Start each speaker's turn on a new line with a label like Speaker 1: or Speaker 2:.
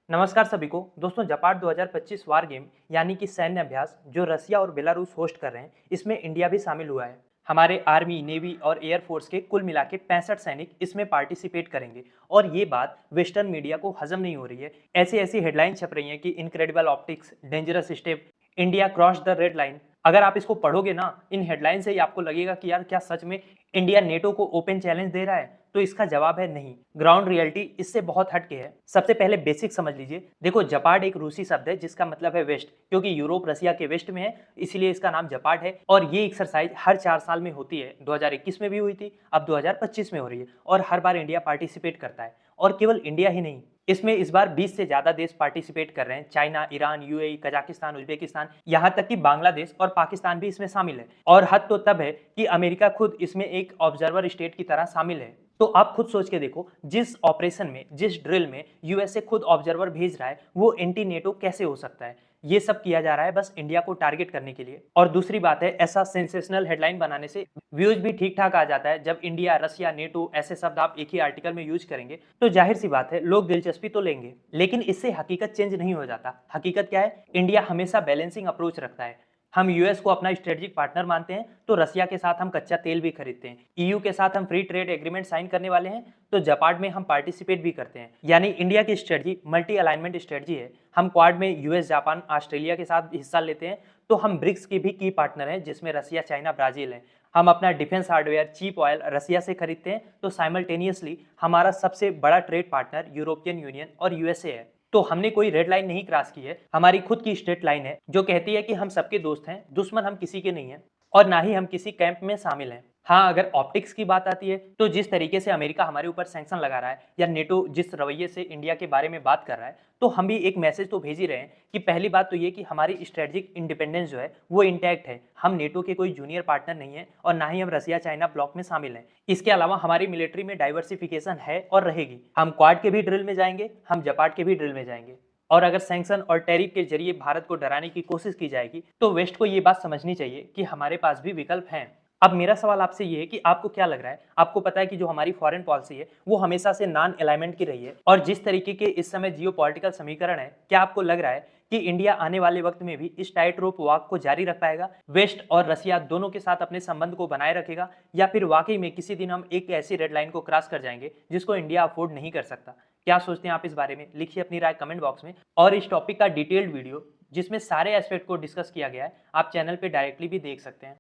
Speaker 1: नमस्कार सभी को। दोस्तों, जापाड 2025 वार गेम यानी कि सैन्य अभ्यास जो रसिया और बेलारूस होस्ट कर रहे हैं, इसमें इंडिया भी शामिल हुआ है। हमारे आर्मी, नेवी और एयरफोर्स के कुल मिला के 65 सैनिक इसमें पार्टिसिपेट करेंगे। और ये बात वेस्टर्न मीडिया को हजम नहीं हो रही है। ऐसी ऐसी हेडलाइन छप रही हैं कि incredible optics, dangerous step, India cross the red line. अगर आप इसको पढ़ोगे ना, इन हेडलाइन से ही आपको लगेगा कि यार क्या सच में इंडिया नेटो को ओपन चैलेंज दे रहा है। तो इसका जवाब है नहीं। ग्राउंड रियलिटी इससे बहुत हटके है। सबसे पहले बेसिक समझ लीजिए। देखो, जपाड एक रूसी शब्द है जिसका मतलब है वेस्ट, क्योंकि यूरोप रसिया के वेस्ट में है, इसलिए इसका नाम जपाड है। और ये एक्सरसाइज हर 4 साल में होती है। 2021 में भी हुई थी, अब 2025 में हो रही है और हर बार इंडिया पार्टिसिपेट करता है। और केवल इंडिया ही नहीं, इसमें इस बार 20 से ज्यादा देश पार्टिसिपेट कर रहे हैं। China, Iran, UAE, Kazakhstan, Uzbekistan, यहाँ तक कि बांग्लादेश और पाकिस्तान भी इसमें शामिल है। और हद तो तब है कि अमेरिका खुद इसमें एक ऑब्जर्वर स्टेट की तरह शामिल है। तो आप खुद सोच के देखो, जिस ऑपरेशन में, जिस ड्रिल में यूएसए खुद ऑब्जर्वर भेज रहा है, वो एंटी नेटो कैसे हो सकता है। ये सब किया जा रहा है बस इंडिया को टारगेट करने के लिए। और दूसरी बात है, ऐसा सेंसेशनल हेडलाइन बनाने से व्यूज भी ठीक ठाक आ जाता है। जब इंडिया, रसिया, नेटो ऐसे शब्द आप एक ही आर्टिकल में यूज करेंगे तो जाहिर सी बात है लोग दिलचस्पी तो लेंगे। लेकिन इससे हकीकत चेंज नहीं हो जाता। हकीकत क्या है? इंडिया हमेशा बैलेंसिंग अप्रोच रखता है। हम यूएस को अपना स्ट्रेटेजिक पार्टनर मानते हैं, तो रसिया के साथ हम कच्चा तेल भी खरीदते हैं। ईयू के साथ हम फ्री ट्रेड एग्रीमेंट साइन करने वाले हैं, तो जापाड में हम पार्टिसिपेट भी करते हैं। यानी इंडिया की स्ट्रेटजी मल्टी अलाइनमेंट स्ट्रेटजी है। हम क्वाड में यूएस, जापान, ऑस्ट्रेलिया के साथ हिस्सा लेते हैं। तो हम ब्रिक्स की भी की पार्टनर हैं, जिसमें रसिया, चाइना, ब्राजील है। हम अपना डिफेंस हार्डवेयर, चीप ऑयल रसिया से खरीदते हैं, तो साइमल्टेनियसली हमारा सबसे बड़ा ट्रेड पार्टनर यूरोपियन यूनियन और यूएसए है। तो हमने कोई रेड लाइन नहीं क्रॉस की है। हमारी खुद की स्ट्रेट लाइन है जो कहती है कि हम सबके दोस्त हैं, दुश्मन हम किसी के नहीं हैं और ना ही हम किसी कैंप में शामिल हैं। हाँ, अगर ऑप्टिक्स की बात आती है तो जिस तरीके से अमेरिका हमारे ऊपर सैंक्शन लगा रहा है या नेटो जिस रवैये से इंडिया के बारे में बात कर रहा है, तो हम भी एक मैसेज तो भेज ही रहे हैं कि पहली बात तो ये कि हमारी स्ट्रेटेजिक इंडिपेंडेंस जो है वो इंटैक्ट है। हम नेटो के कोई जूनियर पार्टनर नहीं है और ना ही हम रसिया, चाइना ब्लॉक में शामिल हैं। इसके अलावा हमारी मिलिट्री में डाइवर्सिफिकेशन है और रहेगी। हम क्वाड के भी ड्रिल में जाएंगे, हम जापाड के भी ड्रिल में जाएंगे। और अगर सैंक्शन और टैरिफ के जरिए भारत को डराने की कोशिश की जाएगी, तो वेस्ट को ये बात समझनी चाहिए कि हमारे पास भी विकल्प हैं। अब मेरा सवाल आपसे ये है कि आपको क्या लग रहा है? आपको पता है कि जो हमारी फॉरेन पॉलिसी है वो हमेशा से नॉन अलाइनमेंट की रही है, और जिस तरीके के इस समय जियोपॉलिटिकल समीकरण है, क्या आपको लग रहा है कि इंडिया आने वाले वक्त में भी इस टाइट रोप वॉक को जारी रख पाएगा? वेस्ट और रसिया दोनों के साथ अपने संबंध को बनाए रखेगा, या फिर वाकई में किसी दिन हम एक ऐसी रेड लाइन को क्रॉस कर जाएंगे जिसको इंडिया अफोर्ड नहीं कर सकता? क्या सोचते हैं आप इस बारे में? लिखिए अपनी राय कमेंट बॉक्स में। और इस टॉपिक का डिटेल्ड वीडियो जिसमें सारे एस्पेक्ट को डिस्कस किया गया है, आप चैनल पे डायरेक्टली भी देख सकते हैं।